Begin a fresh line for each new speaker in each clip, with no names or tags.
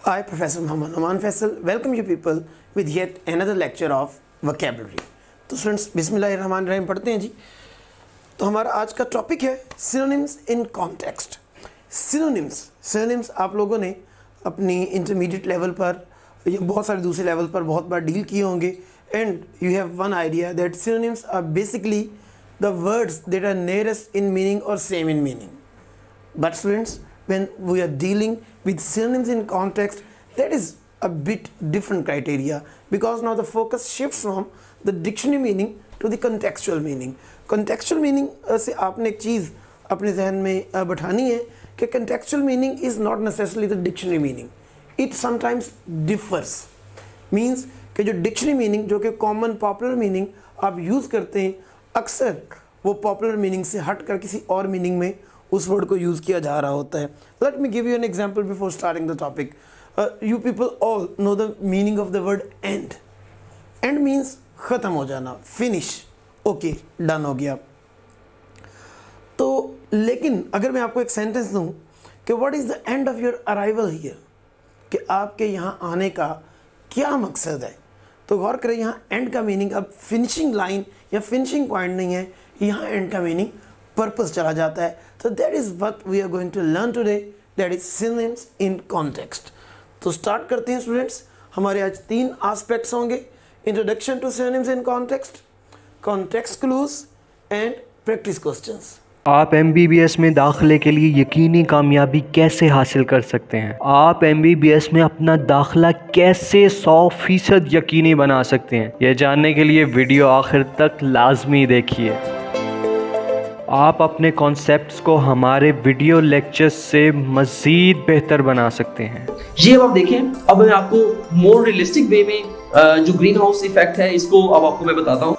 I, Professor Muhammad Noman Faisal, welcome you people with yet another lecture of vocabulary. तो students बिस्मिल्लाहिर्रहमानिर्रहीम पढ़ते हैं जी। तो हमारा आज का टॉपिक है सिनोनिम्स इन कॉन्टेक्स्ट। सिनोनिम्स आप लोगों ने अपनी इंटरमीडिएट लेवल पर या बहुत सारे दूसरे लेवल पर बहुत बार डील किए होंगे and you have one idea that synonyms are basically the words that are nearest in meaning और same in meaning. But students, when we are dealing with synonyms in context, that is a bit different criteria because now the focus shifts from the dictionary meaning to the contextual meaning. Contextual meaning से आपने एक चीज़ अपने जहन में बैठानी है कि contextual meaning is not necessarily the dictionary meaning. It sometimes differs. Means कि जो dictionary meaning जो कि common popular meaning आप यूज़ करते हैं अक्सर वो popular meaning से हट कर किसी और meaning में उस वर्ड को यूज़ किया जा रहा होता है. Late me give you an example before starting the topic. You people all know the meaning of the word and. And means ख़त्म हो जाना, फिनिश, ओके डन हो गया. तो लेकिन अगर मैं आपको एक सेंटेंस दूँ कि what is the end of your arrival here, कि आपके यहाँ आने का क्या मकसद है, तो गौर करें यहाँ एंड का मीनिंग अब फिनिशिंग लाइन या फिनिशिंग पॉइंट नहीं है, यहाँ एंड का मीनिंग पर्पस चला जाता है. तो that is what we are going to learn today, that is synonyms in context. तो स्टार्ट करते हैं स्टूडेंट्स. हमारे आज 3 एस्पेक्ट्स होंगे: introduction to synonyms in context, context clues and practice questions.
आप MBBS में दाखिले के लिए यकीनी कामयाबी कैसे हासिल कर सकते हैं? आप MBBS में अपना दाखिला कैसे 100% यकीनी बना सकते हैं? यह जानने के लिए वीडियो आखिर तक लाजमी देखिए. आप अपने कॉन्सेप्ट्स को हमारे वीडियो लेक्चर्स से मज़ीद बेहतर बना सकते हैं.
ये अब आप देखें, अब मैं आपको मोर रियलिस्टिक वे में जो ग्रीन हाउस इफेक्ट है इसको अब आपको मैं बताता हूँ.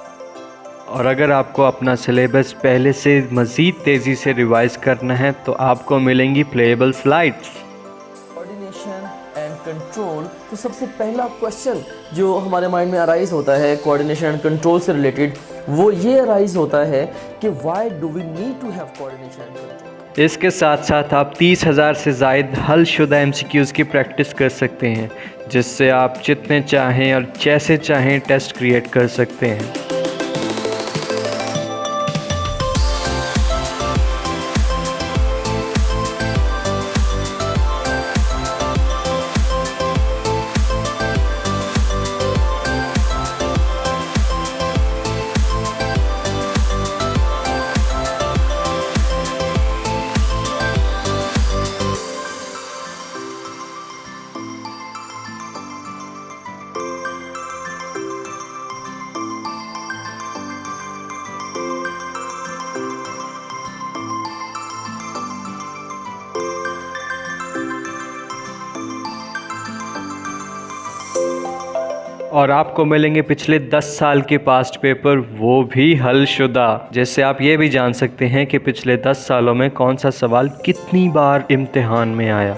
और अगर आपको अपना सिलेबस पहले से मज़ीद तेज़ी से रिवाइज करना है तो आपको मिलेंगी playable slides.
Coordination and control. तो सबसे पहला क्वेश्चन जो हमारे माइंड में अराइज होता है कोऑर्डिनेशन एंड कंट्रोल से रिलेटेड, वो ये अराइज होता है कि why do we need to have coordination and control.
इसके साथ साथ आप 30,000 से ज़ायद हलशुदा MCQs की प्रैक्टिस कर सकते हैं, जिससे आप जितने चाहें और जैसे चाहें टेस्ट क्रिएट कर सकते हैं. और आपको मिलेंगे पिछले 10 साल के पास्ट पेपर, वो भी हलशुदा, जिससे आप ये भी जान सकते हैं कि पिछले 10 सालों में कौन सा सवाल कितनी बार इम्तिहान में आया.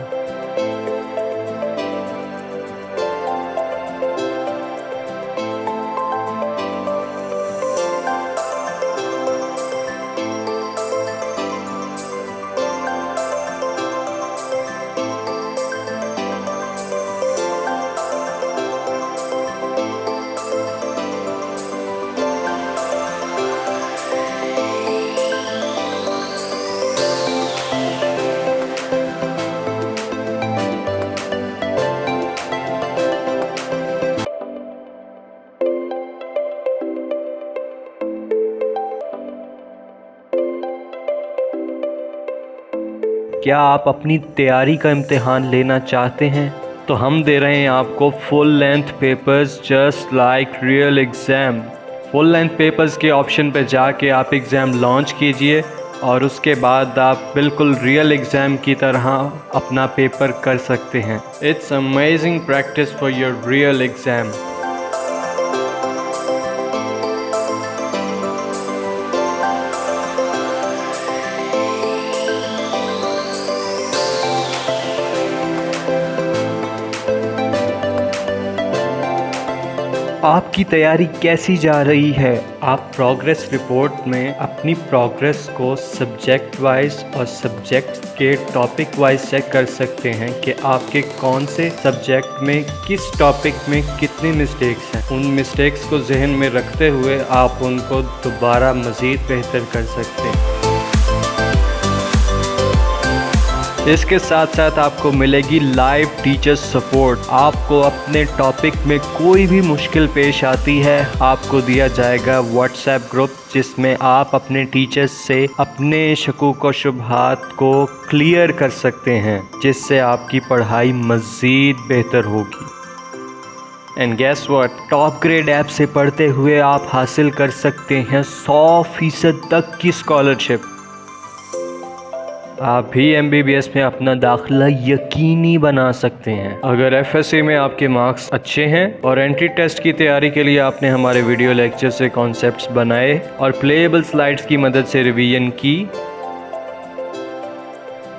क्या आप अपनी तैयारी का इम्तिहान लेना चाहते हैं? तो हम दे रहे हैं आपको full length papers just like real exam. Full length papers के ऑप्शन पे जाके आप एग्ज़ाम लॉन्च कीजिए और उसके बाद आप बिल्कुल रियल एग्ज़ाम की तरह अपना पेपर कर सकते हैं. It's amazing practice for your real exam. आपकी तैयारी कैसी जा रही है? आप प्रोग्रेस रिपोर्ट में अपनी प्रोग्रेस को सब्जेक्ट वाइज और सब्जेक्ट के टॉपिक वाइज चेक कर सकते हैं कि आपके कौन से सब्जेक्ट में किस टॉपिक में कितनी मिस्टेक्स हैं। उन मिस्टेक्स को जहन में रखते हुए आप उनको दोबारा मज़ीद बेहतर कर सकते हैं। इसके साथ साथ आपको मिलेगी लाइव टीचर सपोर्ट। आपको अपने टॉपिक में कोई भी मुश्किल पेश आती है, आपको दिया जाएगा व्हाट्सएप ग्रुप जिसमें आप अपने टीचर्स से अपने शकूक व शुबहात को क्लियर कर सकते हैं, जिससे आपकी पढ़ाई मज़ीद बेहतर होगी। And guess what, top grade app से पढ़ते हुए आप हासिल कर सकते हैं 100% तक की स्कॉलरशिप। आप भी MBBS में अपना दाखिला यकीनी बना सकते हैं अगर FSC में आपके मार्क्स अच्छे हैं और एंट्री टेस्ट की तैयारी के लिए आपने हमारे वीडियो लेक्चर से कॉन्सेप्ट्स बनाए और प्लेएबल स्लाइड्स की मदद से रिवीजन की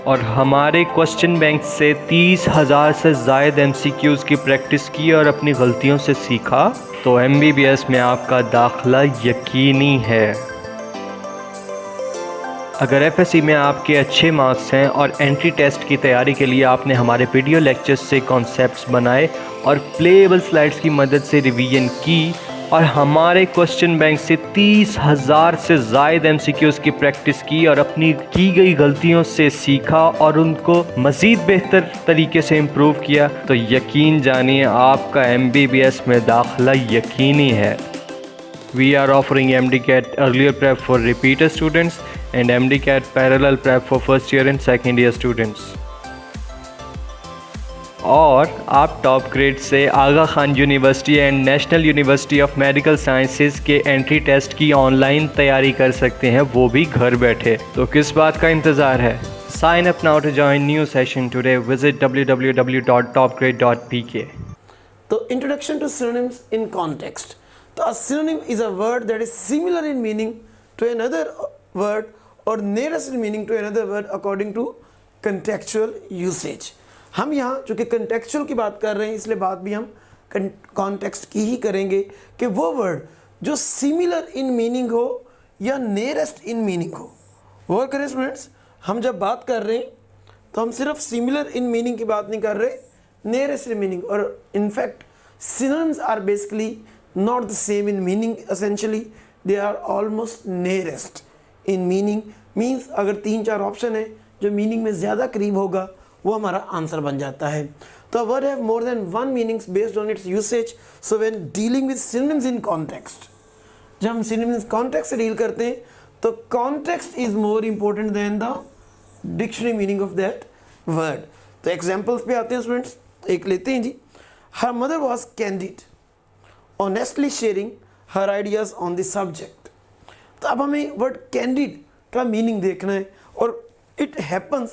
और हमारे क्वेश्चन बैंक से 30,000 से ज़ायद MCQs की प्रैक्टिस की और अपनी गलतियों से सीखा, तो MBBS में आपका दाखिला यकीनी है। अगर FSC में आपके अच्छे मार्क्स हैं और एंट्री टेस्ट की तैयारी के लिए आपने हमारे वीडियो लेक्चर्स से कॉन्सेप्ट्स बनाए और प्लेएबल स्लाइड्स की मदद से रिवीजन की और हमारे क्वेश्चन बैंक से 30,000 से ज़ायद MCQs की प्रैक्टिस की और अपनी की गई गलतियों से सीखा और उनको मज़ीद बेहतर तरीके से इम्प्रूव किया, तो यकीन जानिए आपका MBBS में दाखिला यकीनी है। We are offering MDCAT earlier prep for repeater students and MDCAT parallel prep for first year and second year students. और आप टॉप ग्रेड से Aga Khan university and national university of medical sciences के एंट्री टेस्ट की online तैयारी कर सकते हैं, वो भी घर बैठे। तो किस बात का इंतज़ार है? Sign up now to join new session today. Visit www.topgrade.pk.
तो introduction to synonyms in context. तो a synonym is a word that is similar in meaning to another word or nearest in meaning to another word according to contextual usage. हम यहाँ चूँकि contextual की बात कर रहे हैं, इसलिए बात भी हम context की ही करेंगे कि वो word जो similar in meaning हो या nearest in meaning हो। वो करें स्टूडेंट्स, हम जब बात कर रहे हैं तो हम सिर्फ similar in meaning की बात नहीं कर रहे, nearest in meaning। और in fact synonyms are basically not the same in meaning, essentially they are almost nearest in meaning। means अगर 3-4 ऑप्शन है जो मीनिंग में ज़्यादा करीब होगा वो हमारा आंसर बन जाता है। तो word have more than one meanings based on its usage. So when dealing with synonyms in context, जब हम सिनोनिम्स कॉन्टेक्स्ट से डील करते हैं तो context is more important than the dictionary meaning of that word. तो examples पे आते हैं स्टूडेंट्स, एक लेते हैं जी। Her mother was candid honestly sharing her ideas on the subject. तो अब हमें वर्ड कैंडिड का मीनिंग देखना है और इट हैपन्स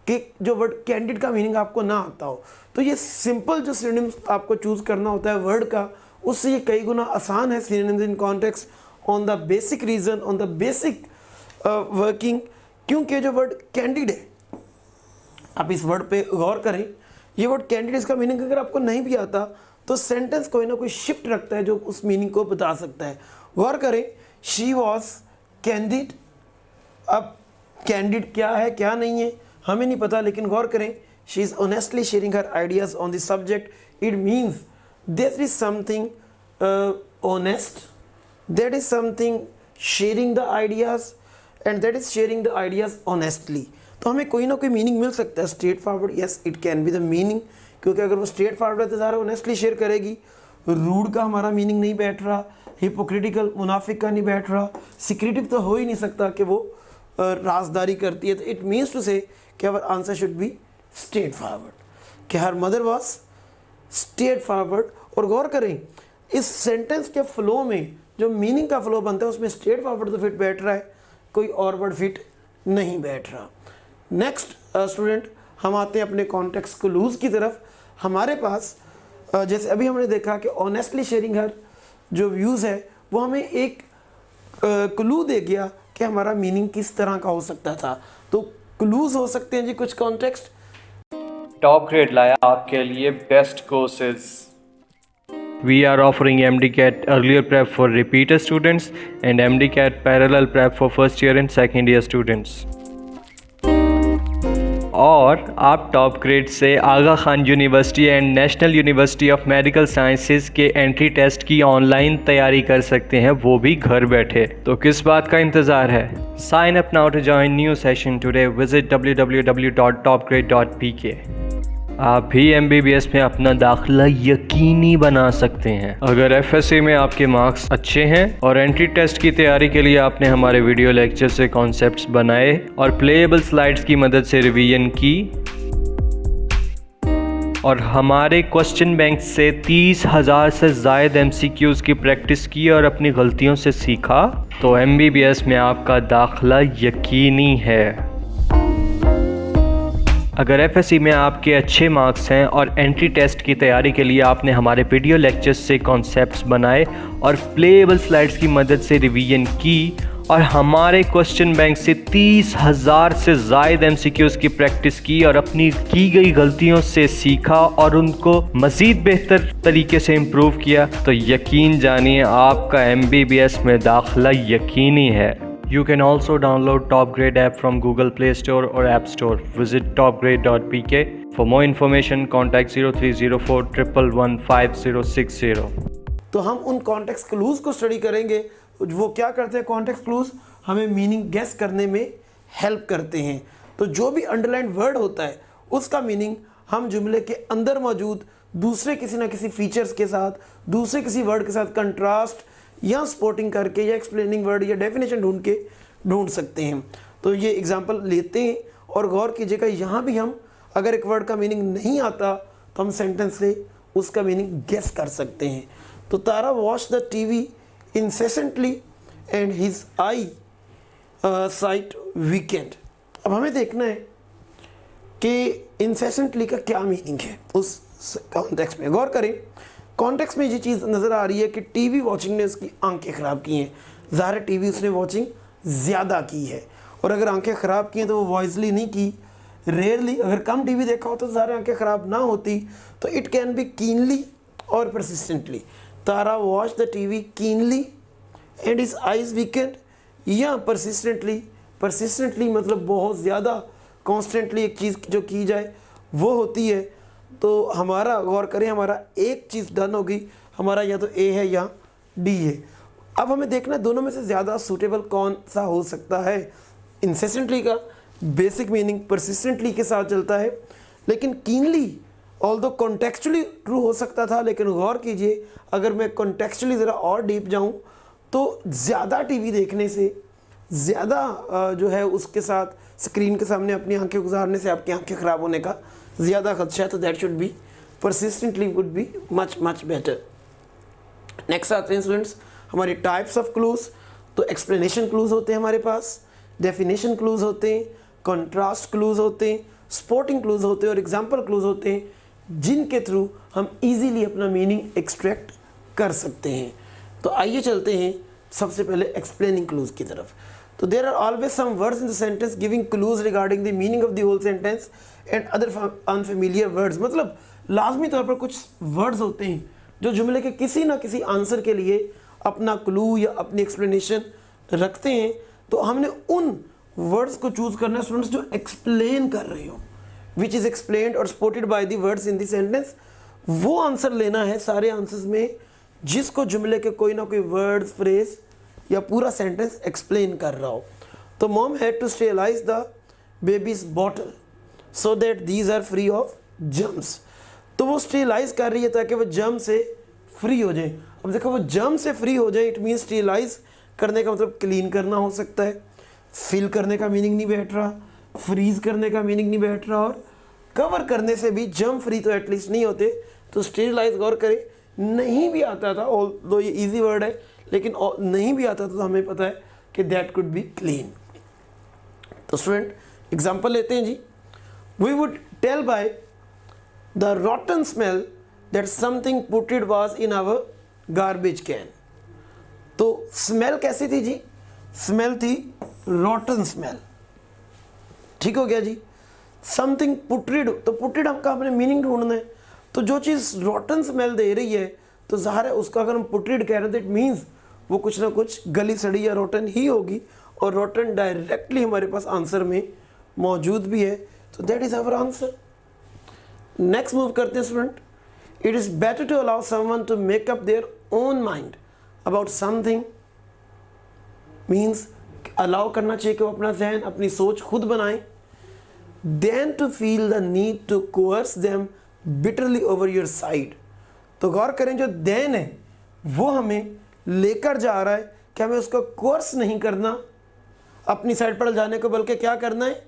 कि जो वर्ड कैंडिड का मीनिंग आपको ना आता हो, तो ये सिंपल जो सिनोनिम्स आपको चूज़ करना होता है वर्ड का, उससे ये कई गुना आसान है synonyms in context on the basic reason, on the basic working. क्योंकि जो वर्ड कैंडिड है, आप इस वर्ड पे गौर करें, ये वर्ड कैंडिड इसका मीनिंग अगर आपको नहीं भी आता तो सेंटेंस कोई ना कोई शिफ्ट रखता है जो उस मीनिंग को बता सकता है। गौर करें, शी वॉज कैंडिड। अब कैंडिड क्या है क्या नहीं है हमें नहीं पता, लेकिन गौर करें, she is honestly sharing her ideas on the subject. It means there is something honest, that is something sharing the ideas and that is sharing the ideas honestly. तो हमें कोई ना कोई मीनिंग मिल सकता है। Straight forward, yes it can be the meaning, क्योंकि अगर वो स्ट्रेट फॉरवर्ड है तो ज़्यादा ऑनेस्टली शेयर करेगी। रूड का हमारा मीनिंग नहीं बैठ रहा, हिपोक्रिटिकल मुनाफिक का नहीं बैठ रहा, सिक्रेटिव तो हो ही नहीं सकता कि वो राजदारी करती है। तो इट मीन्स टू से कि our answer should be straightforward, कि her mother was straightforward. और गौर करें, इस सेंटेंस के फ्लो में जो मीनिंग का फ्लो बनता है उसमें स्ट्रेट फॉरवर्ड तो फिट बैठ रहा है, कोई और वर्ड फिट नहीं बैठ रहा। नेक्स्ट स्टूडेंट, हम आते हैं अपने कॉन्टेक्स्ट क्लूज की तरफ। हमारे पास जैसे अभी हमने देखा कि ऑनेस्टली शेयरिंग हर जो व्यूज़ है वो हमें एक क्लू दे गया कि हमारा मीनिंग किस तरह का हो सकता था। तो क्लूज हो सकते हैं जी कुछ कॉन्टेक्स्ट।
टॉप ग्रेड लाया आपके लिए best courses. We are offering MDCAT earlier prep for repeater students and MDCAT parallel prep for first year and second year students. और आप टॉप ग्रेड से Aga Khan university and national university of medical sciences के entry test की online तैयारी कर सकते हैं, वो भी घर बैठे। तो किस बात का इंतज़ार है? Sign up now to join new session today. Visit www.topgrade.pk। आप भी MBBS में अपना दाखिला यकीनी बना सकते हैं अगर FSC में आपके मार्क्स अच्छे हैं और एंट्री टेस्ट की तैयारी के लिए आपने हमारे वीडियो लेक्चर से कॉन्सेप्ट्स बनाए और प्लेएबल स्लाइड्स की मदद से रिवीजन की और हमारे क्वेश्चन बैंक से 30,000 से ज़ायद MCQs की प्रैक्टिस की और अपनी गलतियों से सीखा, तो MBBS में आपका दाखिला यकीनी है। अगर FSC में आपके अच्छे मार्क्स हैं और एंट्री टेस्ट की तैयारी के लिए आपने हमारे वीडियो लेक्चर्स से कॉन्सेप्ट्स बनाए और प्लेएबल स्लाइड्स की मदद से रिवीजन की और हमारे क्वेश्चन बैंक से 30,000 से ज़ायद MCQs की प्रैक्टिस की और अपनी की गई गलतियों से सीखा और उनको मज़ीद बेहतर तरीके से इम्प्रूव किया, तो यकीन जानिए आपका MBBS में दाखिला यकीनी है। You can also download Top Grade app from Google Play Store or App Store. Visit topgrade.pk. For more information, contact 0304 111 5060.
तो हम उन कॉन्टेक्स्ट क्लूज को स्टडी करेंगे। वो क्या करते हैं? कॉन्टेक्स्ट क्लूज हमें मीनिंग गेस करने में हेल्प करते हैं। तो जो भी अंडरलाइन वर्ड होता है उसका मीनिंग हम जुमले के अंदर मौजूद दूसरे किसी ना किसी फीचर्स के साथ, दूसरे किसी वर्ड के साथ कंट्रास्ट या स्पोर्टिंग करके या एक्सप्लेनिंग वर्ड या डेफिनेशन ढूंढ सकते हैं। तो ये एग्जांपल लेते हैं और गौर कीजिएगा, यहाँ भी हम अगर एक वर्ड का मीनिंग नहीं आता तो हम सेंटेंस से उसका मीनिंग गेस कर सकते हैं। तो Tara watch the TV incessantly and his eye sight weakened। अब हमें देखना है कि incessantly का क्या मीनिंग है उस कॉन्टेक्स्ट में। गौर करें, कॉन्टेक्स्ट में ये चीज़ नज़र आ रही है कि TV वॉचिंग ने उसकी आंखें ख़राब की हैं। ज़ाहिर है TV उसने वॉचिंग ज़्यादा की है, और अगर आंखें ख़राब की हैं तो वो वॉइसली नहीं की, रेयरली। अगर कम TV देखा हो तो ज़ाहिर आंखें ख़राब ना होती। तो इट कैन बी कीनली और persistently. Tara watch the TV keenly and his eyes weekend, या परसिस्टेंटली मतलब बहुत ज़्यादा, कॉन्स्टेंटली एक चीज़ जो की जाए वो होती है। तो हमारा गौर करें, हमारा एक चीज़ डन होगी, हमारा या तो A है या D है। अब हमें देखना है दोनों में से ज़्यादा सूटेबल कौन सा हो सकता है। इंसेसेंटली का बेसिक मीनिंग परसिस्टेंटली के साथ चलता है, लेकिन कीनली ऑल्दो कॉन्टेक्चुअली ट्रू हो सकता था। लेकिन गौर कीजिए, अगर मैं कॉन्टेक्चुअली ज़रा और डीप जाऊँ तो ज़्यादा TV देखने से, ज़्यादा जो है उसके साथ स्क्रीन के सामने अपनी आंखें गुजारने से आपकी आंखें ख़राब होने का ज़्यादा खदशा है। तो that should B persistently would be much better. Next आते हैं स्टूडेंट्स हमारी टाइप्स ऑफ क्लूज। तो एक्सप्लेनेशन क्लूज होते हैं हमारे पास, डेफिनेशन क्लूज होते हैं, कंट्रास्ट क्लूज होते हैं, स्पोर्टिंग क्लूज होते हैं और एग्जाम्पल क्लूज होते हैं, जिनके थ्रू हम इजीली अपना मीनिंग एक्सट्रैक्ट कर सकते हैं। तो आइए चलते हैं सबसे पहले एक्सप्लेनिंग क्लूज की तरफ। तो there are always some words in the sentence giving clues regarding the meaning of the whole sentence and other unfamiliar words. मतलब लाजमी तौर पर कुछ वर्ड्स होते हैं जो जुमले के किसी ना किसी आंसर के लिए अपना क्लू या अपनी एक्सप्लेनेशन रखते हैं। तो हमने उन वर्ड्स को चूज करना है स्टूडेंट्स जो एक्सप्लेन कर रहे हो, विच इज़ एक्सप्लेन्ड और supported by the words in the sentence. वो आंसर लेना है सारे आंसर्स में जिसको जुमले के कोई ना कोई वर्ड, फ्रेज या पूरा सेंटेंस एक्सप्लेन कर रहा हो। तो mom had to sterilize the baby's bottle so that these are free of germs. तो वो स्टेरिलाइज कर रही है ताकि वो जर्म से फ्री हो जाए। अब देखो, वो जर्म से फ्री हो जाए, इट मीन स्टेरिलाइज करने का मतलब क्लीन करना हो सकता है, फिल करने का मीनिंग नहीं बैठ रहा, फ्रीज करने का मीनिंग नहीं बैठ रहा, और कवर करने से भी जर्म फ्री तो एटलीस्ट नहीं होते। तो स्टेरिलाइज गौर करें, नहीं भी आता था, ऑल्दो ये इजी वर्ड है, लेकिन नहीं भी आता था तो हमें पता है कि दैट कुड बी क्लीन। तो स्टूडेंट एग्जांपल लेते हैं जी। We would tell by the rotten smell that something putrid was in our garbage can. तो स्मेल कैसी थी जी? स्मेल थी रॉटन स्मेल। ठीक हो गया जी। समथिंग पुटेड, तो पुटेड हमका अपने मीनिंग ढूंढना है। तो जो चीज़ रॉटन स्मेल दे रही है तो ज़ाहिर है उसका अगर हम पुट्रिड कह रहे हैं तो इट मीन्स वो कुछ ना कुछ गली सड़ी या रोटन ही होगी, और रोटन डायरेक्टली हमारे पास आंसर में मौजूद भी है, तो that is our answer. Next move करते हैं student. It is better to allow someone to make up their own mind about something, means allow करना चाहिए कि वो अपना जहन, अपनी सोच खुद बनाएं, then to feel the need to coerce them bitterly over your side. तो गौर करें, जो देन है वो हमें लेकर जा रहा है कि हमें उसको कोर्स नहीं करना अपनी साइड पर जाने को, बल्कि क्या करना है,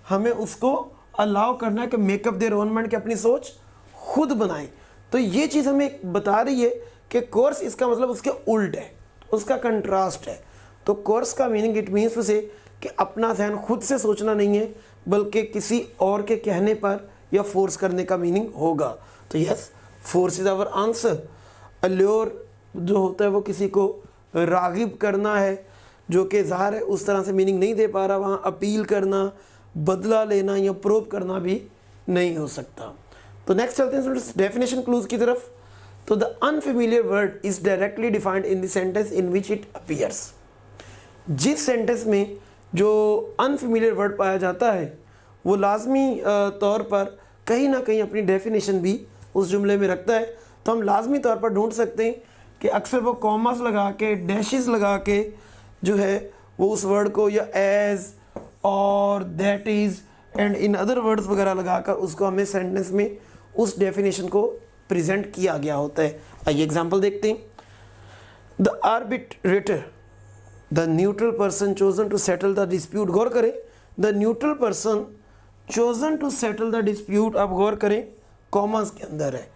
हमें उसको अलाउ करना है कि मेकअप देयर ओन माइंड, कि अपनी सोच खुद बनाएं। तो ये चीज़ हमें बता रही है कि कोर्स इसका मतलब उसके उल्ट है, उसका कंट्रास्ट है। तो कोर्स का मीनिंग इट मीन्स से कि अपना जहन खुद से सोचना नहीं है, बल्कि किसी और के कहने पर या फोर्स करने का मीनिंग होगा। तो yes, force is our answer. Allure जो होता है वो किसी को रागिब करना है, जो कि ज़ाहिर है उस तरह से मीनिंग नहीं दे पा रहा, वहाँ अपील करना, बदला लेना या प्रोब करना भी नहीं हो सकता। तो नेक्स्ट चलते हैं डेफिनेशन क्लूज की तरफ। तो the unfamiliar word is directly defined in the sentence in which it appears. जिस सेंटेंस में जो अनफेमिलियर वर्ड पाया जाता है वो लाजमी तौर पर कहीं ना कहीं अपनी डेफिनेशन भी उस जुमले में रखता है। तो हम लाजमी तौर पर ढूंढ सकते हैं कि अक्सर वो कॉमास लगा के, डैशेस लगा के जो है वो उस वर्ड को, या एज और that is and in other words वगैरह लगाकर उसको हमें सेंटेंस में उस डेफिनेशन को प्रेजेंट किया गया होता है। आइए एग्जांपल देखते हैं। The arbitrator, the neutral person chosen to settle the dispute. गौर करें, the neutral person chosen to settle the dispute, आप गौर करें कॉमर्स के अंदर है,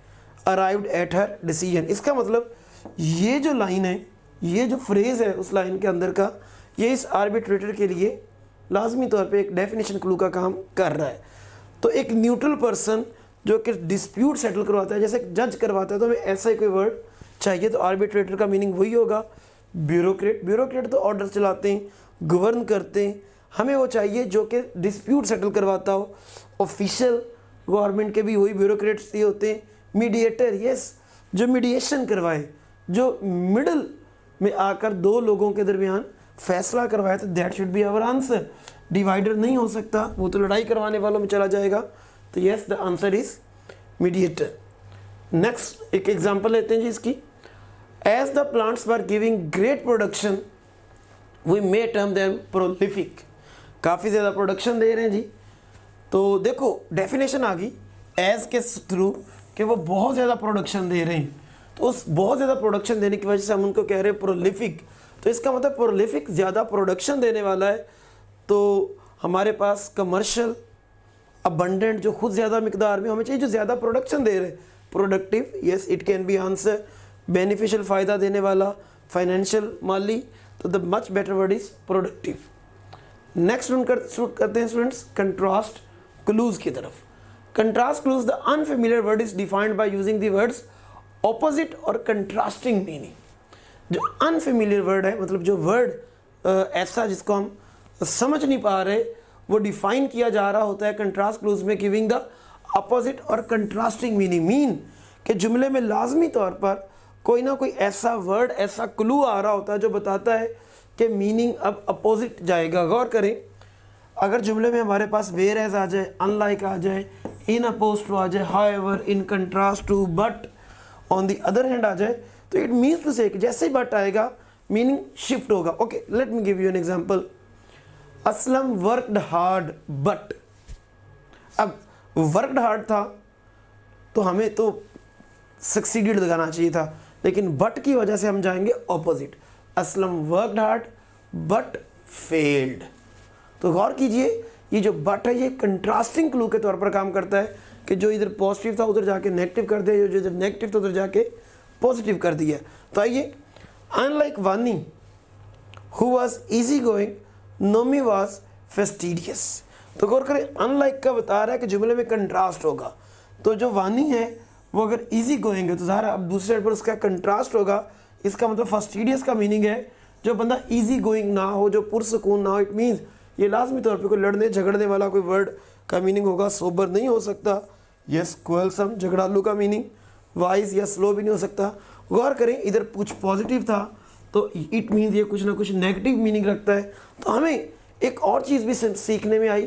अराइव्ड एट हर डिसीजन। इसका मतलब ये जो लाइन है, ये जो फ्रेज है उस लाइन के अंदर का, ये इस आर्बिट्रेटर के लिए लाजमी तौर पे एक डेफिनेशन क्लू का काम कर रहा है। तो एक न्यूट्रल पर्सन जो कि डिस्प्यूट सेटल करवाता है, जैसे जज करवाता है, तो हमें ऐसा ही कोई वर्ड चाहिए। तो आर्बिट्रेटर का मीनिंग वही होगा। ब्यूरोक्रेट, ब्यूरोक्रेट तो ऑर्डर चलाते हैं, गवर्न करते हैं, हमें वो चाहिए जो कि डिस्प्यूट सेटल करवाता हो। ऑफिशियल गवर्नमेंट के भी वही ब्यूरोक्रेट्स ही होते हैं। मीडिएटर, यस, जो मीडिएशन करवाए, जो मिडल में आकर दो लोगों के दरमियान फैसला करवाए, तो that should be our answer. Divider नहीं हो सकता, वो तो लड़ाई करवाने वालों में चला जाएगा। तो yes, the answer is mediator. Next एक एग्जांपल लेते हैं जी इसकी। As the plants were giving great production we may term them prolific. काफ़ी ज़्यादा प्रोडक्शन दे रहे हैं जी। तो देखो डेफिनेशन आ गई एज के थ्रू कि वो बहुत ज़्यादा प्रोडक्शन दे रहे हैं, तो उस बहुत ज़्यादा प्रोडक्शन देने की वजह से हम उनको कह रहे हैं प्रोलिफिक। तो इसका मतलब प्रोलिफिक ज़्यादा प्रोडक्शन देने वाला है। तो हमारे पास कमर्शियल अबंडेंट, जो खुद ज़्यादा मिकदार में हमें चाहिए, जो ज़्यादा प्रोडक्शन दे रहे हैं। Productive, yes, it can B answer. Beneficial, फ़ायदा देने वाला, फाइनेंशियल, माली। तो the much better word is productive. Next करते हैं स्टूडेंट्स कंट्रास्ट क्लूज की तरफ। Contrast clues, the unfamiliar word is defined by using the words opposite और कंट्रास्टिंग मीनिंग। जो अनफेमिलियर वर्ड है, मतलब जो वर्ड ऐसा जिसको हम समझ नहीं पा रहे, वो डिफाइन किया जा रहा होता है कंट्रास्ट क्लूज में, गिविंग द अपोजिट और कंट्रास्टिंग मीनिंग। मीन कि जुमले में लाजमी तौर पर कोई ना कोई ऐसा वर्ड, ऐसा क्लू आ रहा होता है जो बताता है कि मीनिंग अब अपोजिट जाएगा। गौर करें, अगर जुमले में हमारे पास वेयर एज आ जाए, अनलाइक आ जाए, इन अपोज टू आ जाए, however, in contrast to, but on the other hand आ जाए, तो इट मीन्स टू से जैसे ही बट आएगा मीनिंग शिफ्ट होगा। Okay, let me give you an example. Aslam worked hard but. अब वर्कड हार्ड था तो हमें तो सक्सीडेड लगाना चाहिए था, लेकिन बट की वजह से हम जाएंगे opposite. Aslam worked hard but failed. तो गौर कीजिए, ये जो बट है ये कंट्रास्टिंग क्लू के तौर पर काम करता है कि जो इधर पॉजिटिव था उधर जाके नेगेटिव कर दिया, जो इधर नेगेटिव था उधर जाके पॉजिटिव कर दिया। तो आइए, unlike Wani who was easy going, Nomi was fastidious. तो गौर करें, अनलाइक का बता रहा है कि जुमले में कंट्रास्ट होगा। तो जो वानी है वो अगर इजी गोइंग है तो ज़ाहिर अब दूसरे साइड पर उसका कंट्रास्ट होगा। इसका मतलब फेस्टिडियस का मीनिंग है जो बंदा इजी गोइंग ना हो, जो पुरसकून ना हो। इट मीन्स ये लाजमी तौर पे कोई लड़ने झगड़ने वाला कोई वर्ड का मीनिंग होगा। सोबर नहीं हो सकता, यस, क्वेलसम, झगड़ालू का मीनिंग। वाइज या स्लो भी नहीं हो सकता। गौर करें इधर कुछ पॉजिटिव था तो इट मीन्स ये कुछ ना कुछ नेगेटिव मीनिंग रखता है। तो हमें एक और चीज़ भी सीखने में आई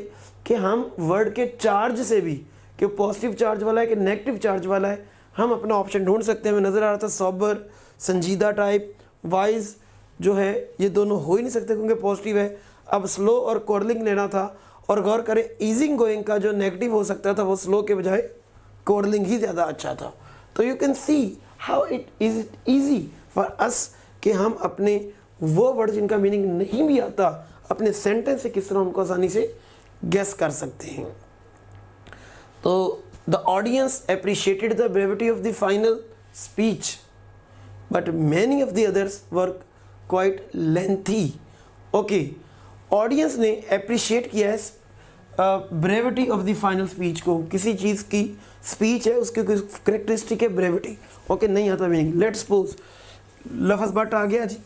कि हम वर्ड के चार्ज से भी कि पॉजिटिव चार्ज वाला है कि नेगेटिव चार्ज वाला है, हम अपना ऑप्शन ढूंढ सकते हैं। हमें नज़र आ रहा था सॉबर, संजीदा टाइप, वाइज जो है ये दोनों हो ही नहीं सकते क्योंकि पॉजिटिव है। अब स्लो और कोरलिंग लेना था और गौर करें ईजिंग गोइंग का जो नेगेटिव हो सकता था वो स्लो के बजाय कोरलिंग ही ज़्यादा अच्छा था। तो you can see how it is easy for us कि हम अपने वो वर्ड जिनका मीनिंग नहीं भी आता अपने सेंटेंस से किस तरह उनको आसानी से गेस कर सकते हैं। तो the audience appreciated the brevity of the final speech but many of the others were quite lengthy. Okay, audience ने अप्रिशिएट किया है brevity of the final speech को। किसी चीज़ की स्पीच है उसकी कोई करेक्टरिस्टिक है ब्रेविटी। ओके, नहीं आता मीनिंग। लेट्स सपोज लफ्ज़ बट आ गया जी,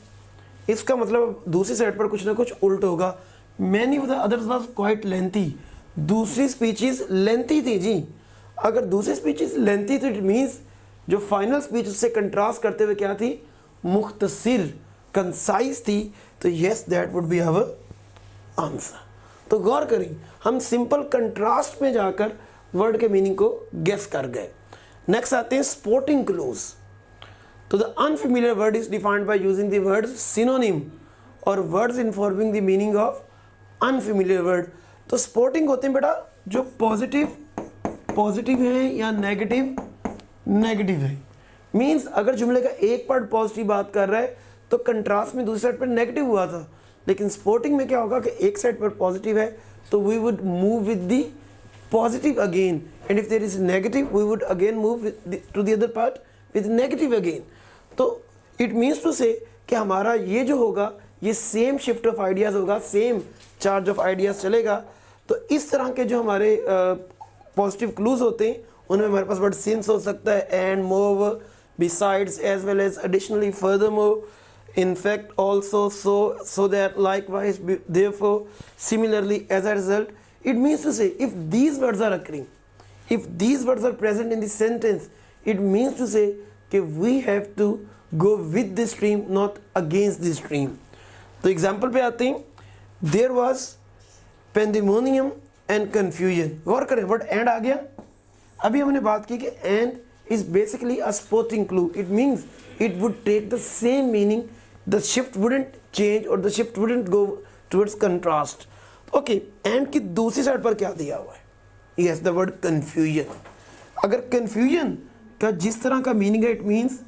इसका मतलब दूसरी साइड पर कुछ ना कुछ उल्ट होगा। Many of the others was quite lengthy, दूसरी स्पीचेस लेंथी थी जी। अगर दूसरी स्पीचेस लेंथी तो इट मीन्स जो फाइनल स्पीच उससे कंट्रास्ट करते हुए क्या थी, मुख्तसिर, कंसाइज थी। तो yes that would be our answer. तो गौर करें हम सिंपल कंट्रास्ट में जाकर वर्ड के मीनिंग को गेस कर गए। नेक्स्ट आते हैं स्पोर्टिंग क्लूज। तो the unfamiliar word is defined by using the word's synonym और words informing the meaning of unfamiliar word. तो स्पोर्टिंग होते हैं बेटा जो पॉजिटिव है या नेगेटिव है। मीन्स अगर जुमले का एक पार्ट पॉजिटिव बात कर रहा है तो कंट्रास्ट में दूसरी साइड पर नेगेटिव हुआ था, लेकिन स्पोर्टिंग में क्या होगा कि एक साइड पर पॉजिटिव है तो we would move with the positive again, and if there is negative we would again move to the other part with negative again. तो इट मीन्स टू से कि हमारा ये जो होगा ये सेम शिफ्ट ऑफ आइडियाज़ होगा, same charge of ideas चलेगा। तो इस तरह के जो हमारे पॉजिटिव क्लूज होते हैं उनमें हमारे पास वर्ड सिंस हो सकता है, and, more, besides, as well as, additionally, furthermore, in fact, also, so that, likewise, therefore, similarly, as a result. It means to say if these words are occurring, if these words are present in the sentence, it means to say that we have to go with the stream, not against the stream. तो example पे आते हैं, there was pandemonium and confusion। गौर करें word and आ गया। अभी हमने बात की कि and is basically a supporting clue. It means it would take the same meaning, the shift wouldn't change or the shift wouldn't go towards contrast. Okay, and की दूसरी side पर क्या दिया हुआ है? Yes, the word confusion. अगर confusion का जिस तरह का मीनिंग है, it means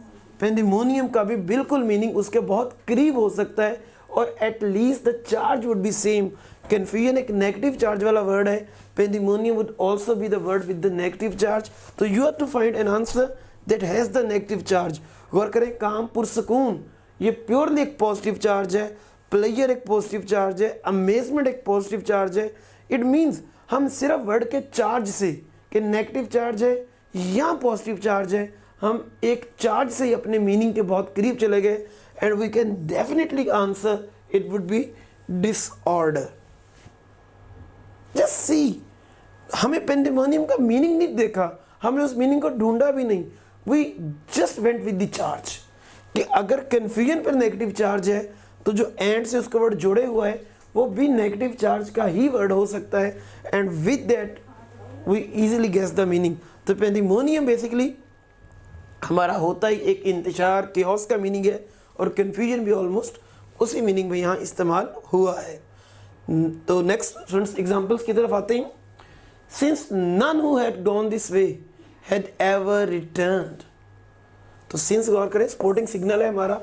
pandemonium का भी बिल्कुल मीनिंग उसके बहुत करीब हो सकता है और at least the charge would be same. Confusion एक नेगेटिव चार्ज वाला वर्ड है, pandemonium would also be the word with the negative charge. तो you have to find an answer that has the negative charge. गौर करें, काम, पुरसकून ये purely एक positive charge है, player एक पॉजिटिव चार्ज है, अमेजमेंट एक पॉजिटिव चार्ज है। इट मीन्स हम सिर्फ वर्ड के चार्ज से कि नेगेटिव चार्ज है या पॉजिटिव चार्ज है, हम एक चार्ज से ही अपने मीनिंग के बहुत करीब चले गए, and we can definitely answer it would be disorder. Just see, हमें पेंडेमोनियम का मीनिंग नहीं देखा, हमने उस मीनिंग को ढूंढा भी नहीं, we just went with the charge. कि अगर कन्फ्यूजन पर नेगेटिव चार्ज है तो जो एंड से उसका वर्ड जुड़े हुआ है वो भी नेगेटिव चार्ज का ही वर्ड हो सकता है, and with that we easily guess the meaning. तो पेंडेमोनियम बेसिकली हमारा होता ही एक इंतशार, केओस का मीनिंग है, और कन्फ्यूजन भी ऑलमोस्ट उसी मीनिंग में यहाँ इस्तेमाल हुआ है। तो नेक्स्ट स्टूडेंट्स एग्जाम्पल्स की तरफ आते हैं। Since none who had gone this way had ever returned. तो सिंस गौर करें स्पोर्टिंग सिग्नल है हमारा।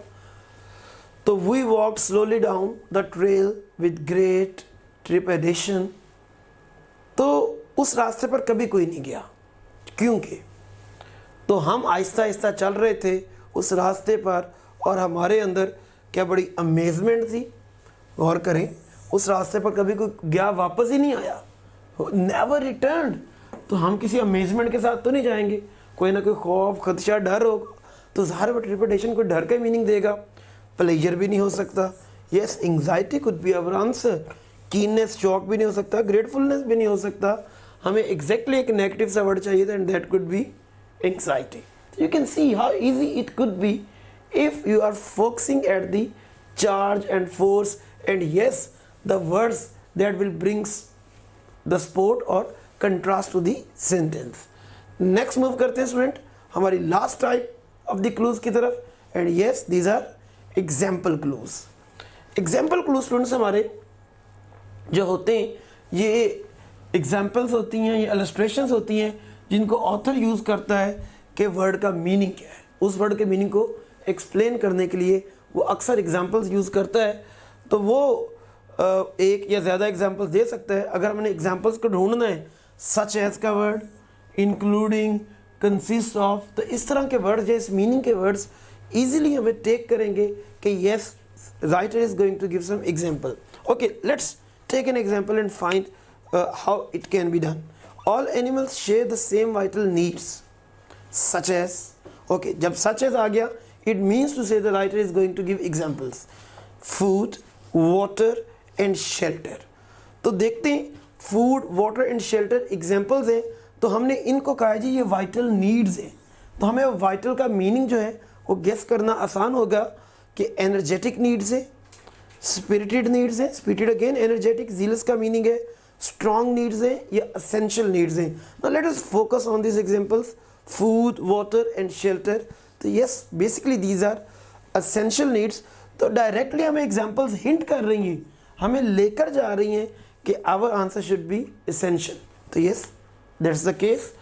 तो we walk slowly down the trail with great trepidation. तो उस रास्ते पर कभी कोई नहीं गया, क्योंकि तो हम आहिस्ता आहिस्ता चल रहे थे उस रास्ते पर और हमारे अंदर क्या बड़ी अमेजमेंट थी। गौर करें उस रास्ते पर कभी कोई गया वापस ही नहीं आया, नेवर रिटर्न्ड। तो हम किसी अमेजमेंट के साथ तो नहीं जाएंगे, कोई ना कोई खौफ, खदशा, डर होगा। तो ज़ाहिर है ट्रिपिटेशन को डर का मीनिंग देगा, प्लेजर भी नहीं हो सकता। Yes, anxiety could be our answer. Keenness, shock भी नहीं हो सकता, ग्रेटफुलनेस भी नहीं हो सकता। हमें एग्जैक्टली एक नेगेटिव सा वर्ड चाहिए था, and that could B anxiety. You can see how easy it could B if you are focusing at the charge and force and yes, the words that will brings the support or contrast to the sentence. Next move करते हैं student हमारी last type of the clues की तरफ, and yes these are example clues. Example clues students हमारे जो होते हैं ये एग्जाम्पल्स होती हैं, ये इलस्ट्रेशंस होती हैं जिनको ऑथर यूज़ करता है कि वर्ड का मीनिंग क्या है. उस वर्ड के मीनिंग को एक्सप्लेन करने के लिए वो अक्सर एग्जाम्पल्स यूज़ करता है. तो वो एक या ज़्यादा एग्जाम्पल्स दे सकता है. अगर हमने एग्जाम्पल्स को ढूंढना है, सच एज का वर्ड, इंक्लूडिंग, कंसिस्ट ऑफ, तो इस तरह के वर्ड्स या इस मीनिंग के वर्ड्स ईजिली हमें टेक करेंगे कि yes writer is going to give some example. Okay, let's take an example and find how it can be done. All animals share the same vital needs such as. Okay, जब such as आ गया it means to say the writer is going to give examples. Food, water and shelter. तो देखते हैं food, water and shelter examples हैं, तो हमने इनको कहा जी ये वाइटल नीड्स हैं. तो हमें वाइटल का मीनिंग जो है वो गेस करना आसान होगा कि एनर्जेटिक नीड्स है, स्पिरिटेड नीड्स है, स्पिरिटेड अगेन एनर्जेटिक, जीलस का मीनिंग है, स्ट्रॉन्ग नीड्स है या असेंशियल नीड्स हैं. Now let us focus on this examples, food, water and shelter. तो yes basically these are essential needs. तो डायरेक्टली हमें एग्जाम्पल्स हिंट कर रही हैं, हमें लेकर जा रही हैं कि our answer should be essential. तो yes that's the case,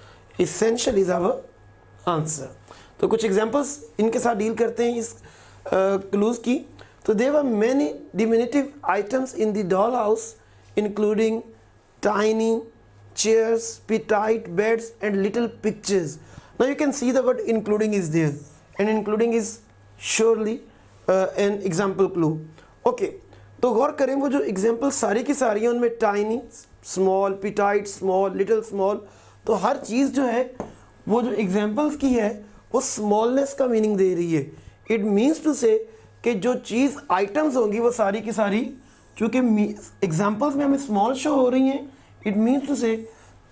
essential is our answer. तो कुछ एग्जाम्पल्स इनके साथ डील करते हैं इस क्लूज की. तो there were many diminutive items in the doll house including tiny chairs, petite beds and little pictures. Now you can see the word including is there, and including is surely an example clue. Okay, तो गौर करें वो जो example सारी की सारी हैं उनमें tiny, small, petite, small, little small, तो हर चीज़ जो है वो जो एग्जाम्पल्स की है वो स्मॉलनेस का मीनिंग दे रही है. इट मीन्स टू से कि जो चीज़ आइटम्स होंगी वो सारी की सारी चूँकि एग्जाम्पल्स में हमें स्मॉल शो हो रही हैं, इट मीन्स टू से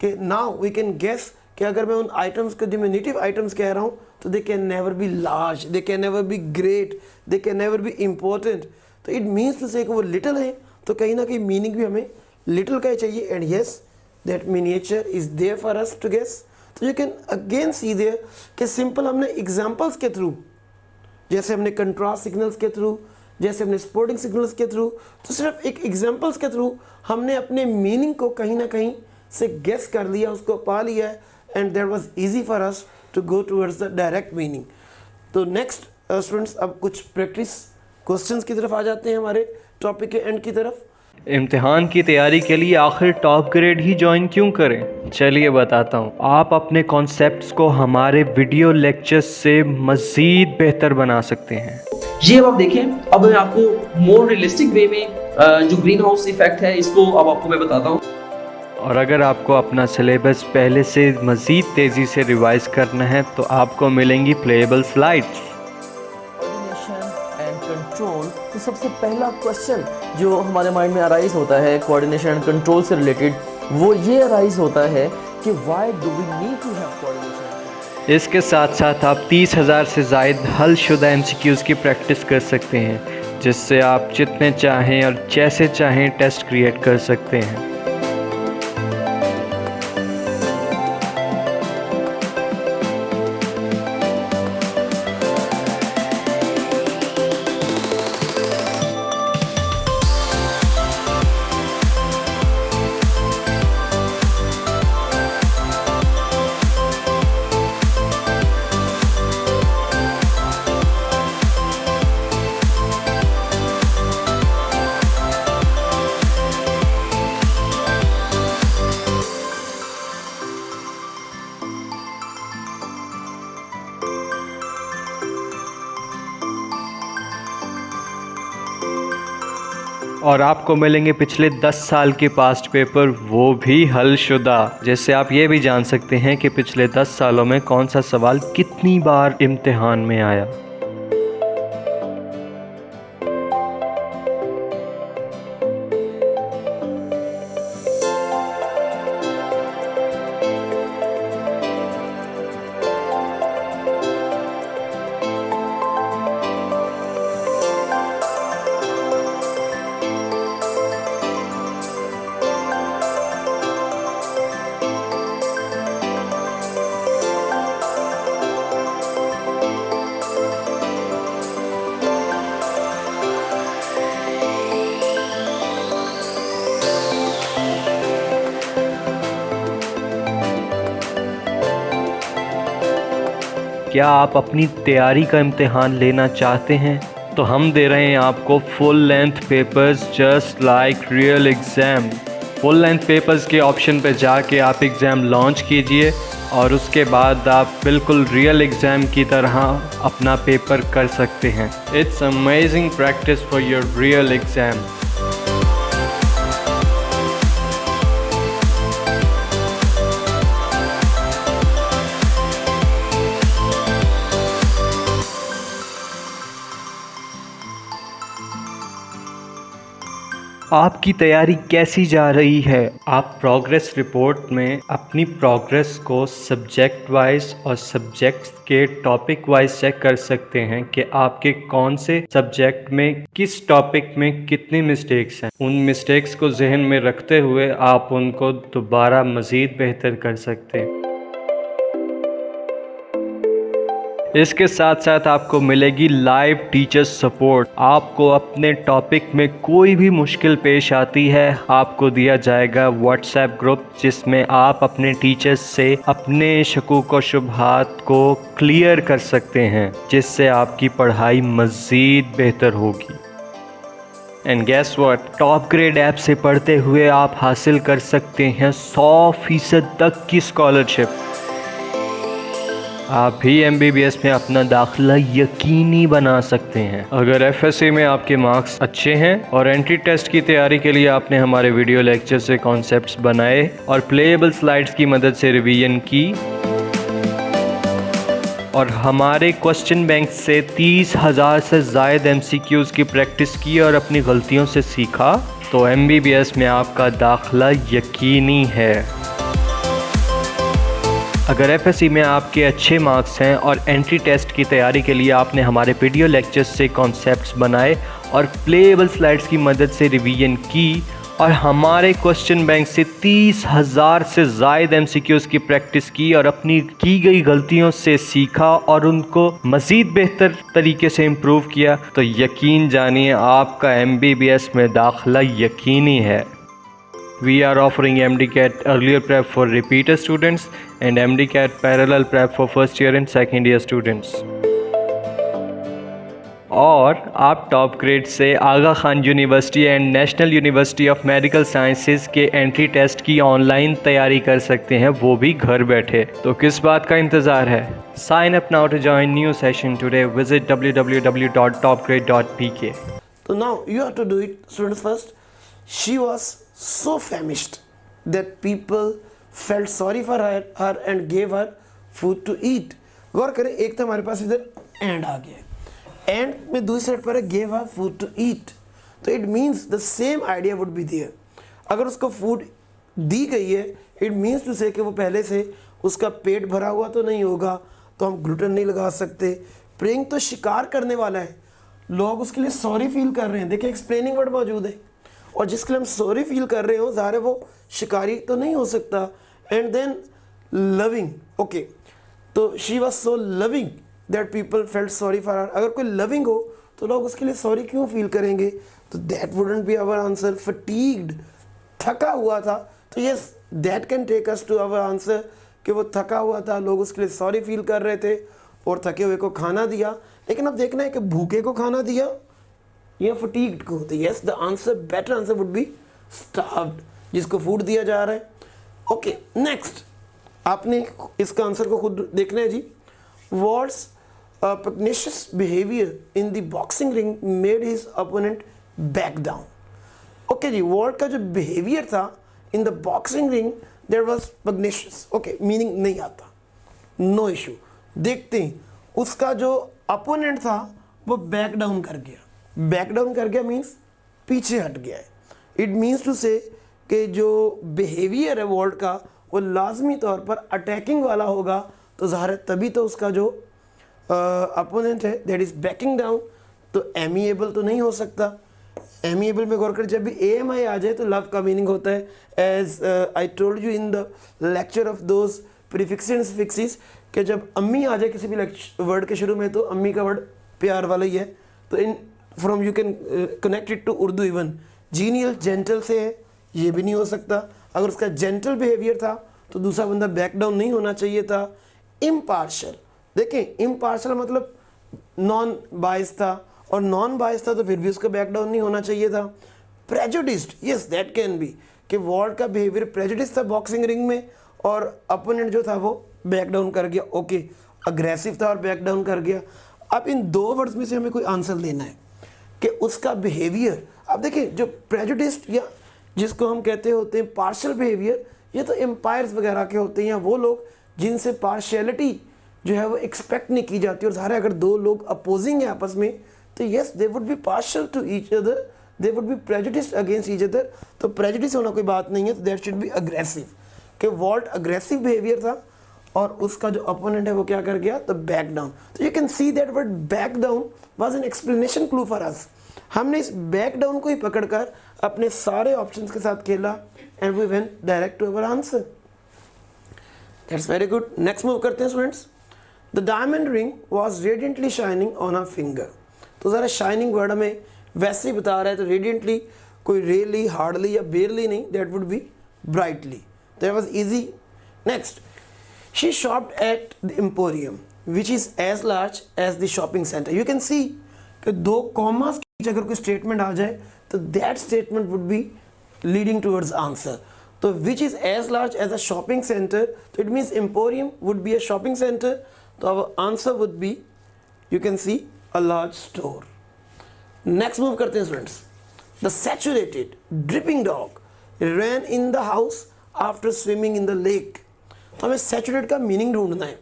कि नाउ वी कैन गेस कि अगर मैं उन आइटम्स को डिमिनिटिव आइटम्स कह रहा हूँ तो they can never be large, they can never be great, they can never be important. तो इट मीन्स टू से कि वो लिटिल है, तो कहीं ना कहीं मीनिंग भी हमें लिटिल का ही चाहिए. And yes that miniature is there for us to guess. तो you can again see there कि सिंपल हमने एग्जाम्पल्स के थ्रू, जैसे हमने कंट्रास्ट सिग्नल्स के थ्रू, जैसे हमने स्पोर्टिंग सिग्नल्स के थ्रू, तो सिर्फ एक एग्जाम्पल्स के थ्रू हमने अपने मीनिंग को कहीं ना कहीं से गेस कर लिया, उसको पा लिया है, and that was easy for us to go towards the direct meaning. तो नेक्स्ट स्टूडेंट्स अब कुछ प्रैक्टिस क्वेश्चंस की तरफ आ जाते हैं हमारे टॉपिक के एंड की तरफ.
इम्तिहान की तैयारी के लिए आखिर टॉप ग्रेड ही ज्वाइन क्यों करें? चलिए बताता हूँ. आप अपने कॉन्सेप्ट्स को हमारे वीडियो लेक्चर्स से मज़ीद बेहतर बना सकते हैं.
ये अब आप देखें, अब मैं आपको मोर रियलिस्टिक वे में जो ग्रीन हाउस इफेक्ट है इसको अब आपको मैं बताता हूँ.
और अगर आपको अपना सिलेबस पहले से मज़ीद तेज़ी से रिवाइज करना है तो आपको मिलेंगी playable slides.
Coordination and control. तो सबसे पहला क्वेश्चन जो हमारे माइंड में अराइज होता है कोऑर्डिनेशन एंड कंट्रोल से रिलेटेड, वो ये अराइज होता है कि why do we need to have coordination.
इसके साथ साथ आप 30,000 से ज़ायद हलशुदा MCQs की प्रैक्टिस कर सकते हैं, जिससे आप जितने चाहें और जैसे चाहें टेस्ट क्रिएट कर सकते हैं. और आपको मिलेंगे पिछले 10 साल के पास्ट पेपर, वो भी हलशुदा, जिससे आप ये भी जान सकते हैं कि पिछले 10 सालों में कौन सा सवाल कितनी बार इम्तिहान में आया. क्या आप अपनी तैयारी का इम्तिहान लेना चाहते हैं तो हम दे रहे हैं आपको full length papers just like real exam. Full length papers के ऑप्शन पे जाके आप एग्ज़ाम लॉन्च कीजिए और उसके बाद आप बिल्कुल रियल एग्ज़ाम की तरह अपना पेपर कर सकते हैं। It's amazing practice for your real exam. आपकी तैयारी कैसी जा रही है? आप प्रोग्रेस रिपोर्ट में अपनी प्रोग्रेस को सब्जेक्ट वाइज और सब्जेक्ट्स के टॉपिक वाइज चेक कर सकते हैं कि आपके कौन से सब्जेक्ट में किस टॉपिक में कितनी मिस्टेक्स हैं। उन मिस्टेक्स को जहन में रखते हुए आप उनको दोबारा मज़ीद बेहतर कर सकते हैं। इसके साथ साथ आपको मिलेगी लाइव टीचर सपोर्ट। आपको अपने टॉपिक में कोई भी मुश्किल पेश आती है, आपको दिया जाएगा व्हाट्सएप ग्रुप जिसमें आप अपने टीचर्स से अपने शकूक व शुबहात को क्लियर कर सकते हैं, जिससे आपकी पढ़ाई मज़ीद बेहतर होगी। And guess what, top grade app से पढ़ते हुए आप हासिल कर सकते हैं 100% तक की स्कॉलरशिप। आप भी MBBS में अपना दाखिला यकीनी बना सकते हैं अगर FSC में आपके मार्क्स अच्छे हैं और एंट्री टेस्ट की तैयारी के लिए आपने हमारे वीडियो लेक्चर से कॉन्सेप्ट्स बनाए और प्लेएबल स्लाइड्स की मदद से रिवीजन की और हमारे क्वेश्चन बैंक से 30,000 से ज़ायद MCQs की प्रैक्टिस की और अपनी गलतियों से सीखा, तो MBBS में आपका दाखिला यकीनी है। अगर FSC में आपके अच्छे मार्क्स हैं और एंट्री टेस्ट की तैयारी के लिए आपने हमारे वीडियो लेक्चर्स से कॉन्सेप्ट्स बनाए और प्लेएबल स्लाइड्स की मदद से रिवीजन की और हमारे क्वेश्चन बैंक से 30,000 से ज़ायद MCQs की प्रैक्टिस की और अपनी की गई गलतियों से सीखा और उनको मज़ीद बेहतर तरीके से इम्प्रूव किया, तो यकीन जानिए आपका MBBS में दाखिला यकीनी है। We are offering MDCAT earlier prep for repeater students and MDCAT parallel prep for first year and second year students. और आप टॉप ग्रेड से Aga Khan university and national university of medical sciences के एंट्री टेस्ट की online तैयारी कर सकते हैं, वो भी घर बैठे। तो किस बात का इंतज़ार है? Sign up now to join new session today. Visit www.topgrade.pk.
So now you have to do it, students. First, she was so famished that people felt sorry for her and gave her food to eat. गौर करें, एक तो हमारे पास इधर and आ गया, and में दूसरी side पर है gave her food to eat, तो it means the same idea would be there. अगर उसको फूड दी गई है, इट मीन्स टू से कि वो पहले से उसका पेट भरा हुआ तो नहीं होगा, तो हम ग्लूटेन नहीं लगा सकते। प्रेइंग तो शिकार करने वाला है, लोग उसके लिए सॉरी फील कर रहे हैं। देखिए एक्सप्लेनिंग वर्ड मौजूद है, और जिसके लिए हम सॉरी फील कर रहे हो ज़ाहिर है वो शिकारी तो नहीं हो सकता। एंड देन लविंग, ओके, तो she was so loving that people felt sorry for her. अगर कोई लविंग हो तो लोग उसके लिए सॉरी क्यों फील करेंगे? तो that wouldn't be our answer. Fatigued, थका हुआ था, तो yes that can take us to our answer कि वो थका हुआ था, लोग उसके लिए सॉरी फील कर रहे थे और थके हुए को खाना दिया। लेकिन अब देखना है कि भूखे को खाना दिया या फटीग्ड को, तो yes the answer, better answer would B starved, जिसको फूड दिया जा रहा है। ओके, नेक्स्ट आपने इसका आंसर को खुद देखना है जी। Walt's pugnacious behaviour in the boxing ring made his opponent back down. Okay जी, वॉल्ट का जो बिहेवियर था in the boxing ring there was pugnacious. Okay, meaning नहीं आता, नो इशू। देखते हैं उसका जो अपोनेंट था वो बैक डाउन कर गया। बैक डाउन कर गया मीन्स पीछे हट गया है। इट मीन्स टू से कि जो बिहेवियर है वॉल्ट का वो लाजमी तौर पर अटैकिंग वाला होगा, तो ज़ाहिर है तभी तो उसका जो अपोनेंट है दैट इज़ बैकिंग डाउन, तो एमिएबल तो नहीं हो सकता। एमिएबल में गौर कर, जब भी AMI आ जाए तो लव का मीनिंग होता है, as I told you in the lecture of those prefixes and suffixes, कि जब अम्मी आ जाए किसी भी वर्ड के शुरू में तो अम्मी का वर्ड प्यार वाला ही है। तो in from you can connect it to Urdu. Even genial gentle से है, ये भी नहीं हो सकता। अगर उसका जेंटल बिहेवियर था तो दूसरा बंदा बैक डाउन नहीं होना चाहिए था। इम्पार्शल, देखें इम्पार्शल मतलब नॉन बायस था, और नॉन बायस था तो फिर भी उसका बैक डाउन नहीं होना चाहिए था। Prejudiced, yes that can be, कि वॉल्ट का बिहेवियर प्रेजुडिस था बॉक्सिंग रिंग में, और अपोनेंट जो था वो बैक डाउन कर गया। ओके, अग्रेसिव था और बैक डाउन कर गया। अब इन दो वर्ड्स में से हमें कोई आंसर देना है कि उसका बिहेवियर। अब देखिए जो प्रेजुडिस्ड या जिसको हम कहते होते हैं पार्शियल बिहेवियर, ये तो एम्पायर्स वगैरह के होते हैं, या वो लोग जिनसे पार्शियलिटी जो है वो एक्सपेक्ट नहीं की जाती। और सारे अगर दो लोग अपोजिंग है आपस में तो yes they would be partial two each other, they would be prejudiced against each other. तो प्रेजुडिस होना कोई बात नहीं है, तो दैट शुड बी अग्रेसिव, कि वॉल्ट अग्रेसिव बिहेवियर था और उसका जो अपोनेंट है वो क्या कर गया, तो बैक डाउन। तो you can see that word back down was an explanation clue for us. हमने इस बैक डाउन को ही पकड़कर अपने सारे ऑप्शंस के साथ खेला and we went direct to our answer. That's very good. Next move करते हैं students. The diamond ring was radiantly shining on a finger. तो ज़रा शाइनिंग वर्ड हमें वैसे ही बता रहा है, तो रेडियंटली कोई रियली, हार्डली या बेयरली नहीं, that would be brightly. That was easy. Next, she shopped at the emporium which is as large as the shopping centre. You can see कि दो कॉमास के बीच अगर कोई स्टेटमेंट आ जाए तो that statement would be leading towards answer. तो which is as large as a shopping centre, तो it means emporium would be a shopping centre, तो our answer would be, you can see, a large store. Next move करते हैं students. The saturated dripping dog ran in the house after swimming in the lake. तो हमें saturate का meaning ढूंढना है।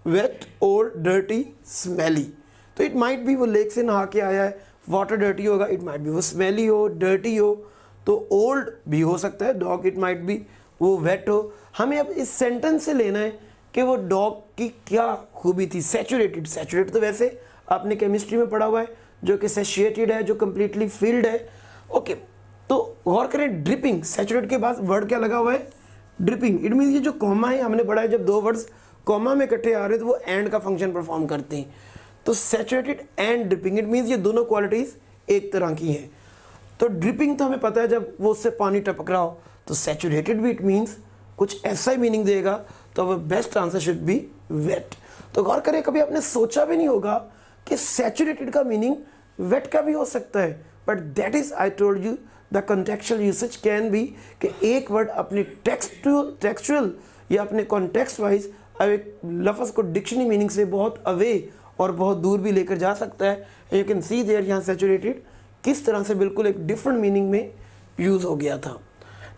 Wet, old, dirty, smelly. तो it might be वो lake से नहा के आया है, वाटर डर्टी होगा, इट माइट बी वो स्मेली हो, डर्टी हो, तो ओल्ड भी हो सकता है, डॉग इट माइट बी वो वेट हो। हमें अब इस सेंटेंस से लेना है कि वो डॉग की क्या खूबी थी। सैचुरेटेड, सैचुरेट तो वैसे आपने केमिस्ट्री में पढ़ा हुआ है, जो कि सैचुरेटेड है, जो कंप्लीटली फिल्ड है। ओके, तो गौर करें ड्रिपिंग, सैचुरेट के बाद वर्ड क्या लगा हुआ है, ड्रिपिंग। इट मीन्स ये जो कॉमा है, हमने पढ़ा है जब दो वर्ड्स कॉमा में इकट्ठे आ रहे हैं तो वो एंड का फंक्शन परफॉर्म करते हैं। तो saturated and dripping, it means ये दोनों क्वालिटीज एक तरह की हैं। तो ड्रिपिंग तो हमें पता है जब वो उससे पानी टपक रहा हो, तो सैचुरेटेड भी इट मीन्स कुछ ऐसा ही मीनिंग देगा, तो वो best answer should be wet. तो गौर करें, कभी आपने सोचा भी नहीं होगा कि सैचुरेटेड का मीनिंग वेट का भी हो सकता है, but that is I told you the contextual usage can be, कि एक वर्ड अपने टेक्सचुअल या अपने कॉन्टेक्स्ट वाइज एक लफ्ज़ को डिक्शनरी मीनिंग से बहुत अवे और बहुत दूर भी लेकर जा सकता है। यू कैन सी देयर यहाँ सैचुरेटेड किस तरह से बिल्कुल एक डिफरेंट मीनिंग में यूज़ हो गया था।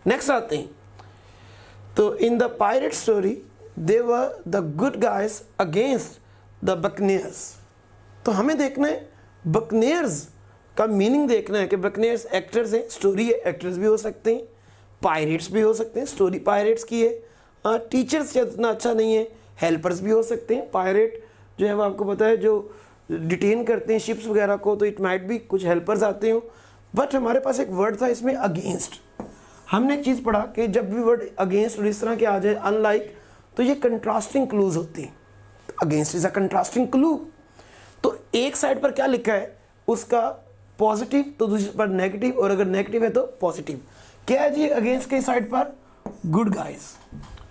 नेक्स्ट आते हैं, तो in the pirate story they were the good guys against the buccaneers. तो हमें देखना है बकनियर्स का मीनिंग देखना है कि बकनियर्स एक्टर्स हैं, स्टोरी है, एक्टर्स भी हो सकते हैं, पायरेट्स भी हो सकते हैं, स्टोरी पायरेट्स की है। टीचर्स इतना अच्छा नहीं है, हेल्पर्स भी हो सकते हैं। पायरेट जो है वो आपको पता है जो डिटेन करते हैं शिप्स वगैरह को, तो इट माइट भी कुछ हेल्पर्स आते हो। बट हमारे पास एक वर्ड था इसमें अगेंस्ट। हमने एक चीज़ पढ़ा कि जब भी वर्ड अगेंस्ट और इस तरह के आ जाए अनलाइक, तो ये कंट्रास्टिंग क्लूज होती हैं। Against is a contrasting clue. तो एक साइड पर क्या लिखा है उसका पॉजिटिव, तो दूसरी पर नेगेटिव, और अगर नेगेटिव है तो पॉजिटिव। क्या है जी अगेंस्ट के साइड पर, गुड गाइज।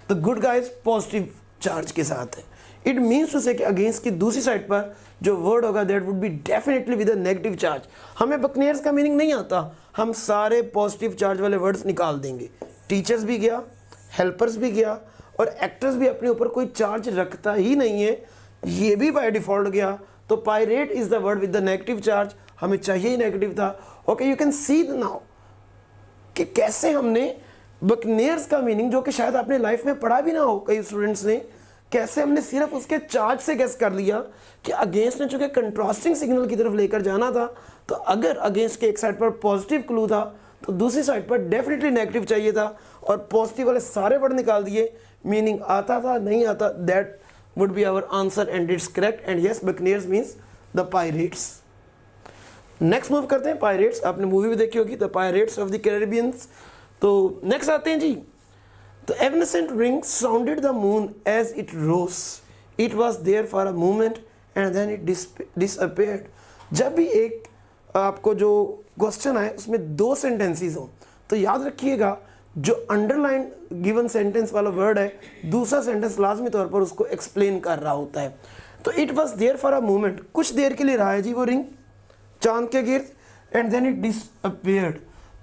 तो गुड गाइज पॉजिटिव चार्ज के साथ है। इट मीन्स टू से कि अगेंस्ट की दूसरी साइड पर जो वर्ड होगा that would be definitely with a negative charge. हमें बकनियर्स का मीनिंग नहीं आता, हम सारे पॉजिटिव चार्ज वाले वर्ड्स निकाल देंगे। टीचर्स भी गया, हेल्पर्स भी गया, और एक्टर्स भी अपने ऊपर कोई चार्ज रखता ही नहीं है, ये भी बाय डिफॉल्ट गया। तो pirate is the word with the negative charge, हमें चाहिए ही नेगेटिव था। Okay, you can C now कि कैसे हमने बकनियर्स का मीनिंग, जो कि शायद आपने लाइफ में पढ़ा भी ना हो कई स्टूडेंट्स ने, कैसे हमने सिर्फ उसके चार्ज से गेस कर लिया कि अगेंस्ट ने चूंकि कंट्रास्टिंग सिग्नल की तरफ लेकर जाना था, तो अगर अगेंस्ट के एक साइड पर पॉजिटिव क्लू था तो दूसरी साइड पर डेफिनेटली नेगेटिव चाहिए था, और पॉजिटिव वाले सारे वर्ड निकाल दिए, मीनिंग आता था नहीं आता, that would be our answer and it's correct. And yes, buccaneers means the pirates. Next move करते हैं, पायरेट्स। आपने मूवी भी देखी होगी, the pirates of the Caribbeans. तो नेक्स्ट आते हैं जी, The evanescent ring sounded the moon as it rose. It was there for a moment and then it disappeared. जब भी एक आपको जो क्वेश्चन आए उसमें दो सेंटेंसेस हो, तो याद रखिएगा जो अंडरलाइन गिवन सेंटेंस वाला वर्ड है, दूसरा सेंटेंस लाजमी तौर पर उसको एक्सप्लेन कर रहा होता है। तो it was there for a moment, कुछ देर के लिए रहा है जी वो रिंग चांद के गिर्द, एंड देन इट डिसअपियर्ड।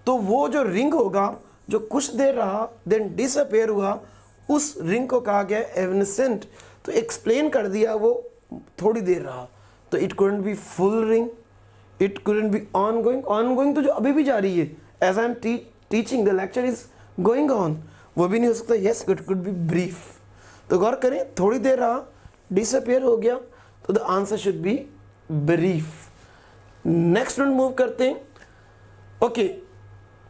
तो वो जो रिंग होगा जो कुछ देर रहा देन डिसअपियर हुआ, उस रिंग को कहा गया एवनेसेंट। तो एक्सप्लेन कर दिया वो थोड़ी देर रहा, तो it couldn't be full ring, it couldn't be ongoing. Ongoing तो जो अभी भी जारी है, as I am teaching the lecture is going on, वो भी नहीं हो सकता। Yes, it could be brief. तो गौर करें, थोड़ी देर रहा डिसअपियर हो गया, तो the answer should be brief. Next one move करते हैं। Okay,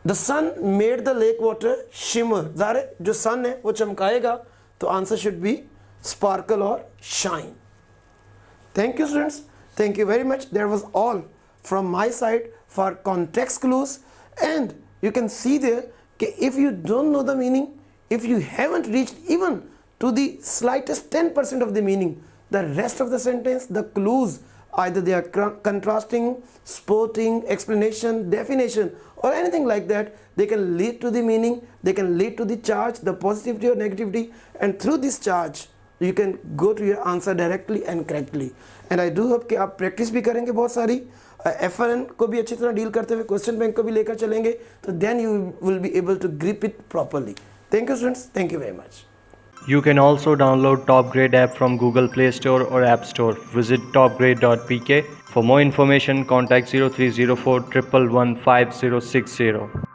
the sun made the lake water shimmer. ज़ाहिर है जो सन है वो चमकाएगा, तो आंसर शुड बी स्पार्कल और shine. Thank you students, thank you very much. That was all from my side for context clues, and you can see there that if you don't know the meaning, if you haven't reached even to the slightest 10% of the meaning, the rest of the sentence, the clues, either they are contrasting, supporting, explanation, definition or anything like that, they can lead to the meaning, they can lead to the charge, the positivity or negativity, and through this charge you can go to your answer directly and correctly. And I do hope कि आप practice भी करेंगे बहुत सारी, FRN को भी अच्छी तरह डील करते हुए क्वेश्चन बैंक को भी लेकर चलेंगे, तो then you will be able to grip it properly. Thank you students, thank you very much.
You can also download Top Grade app from Google Play Store or App Store. Visit topgrade.pk. For more information, contact 0304 111 5060.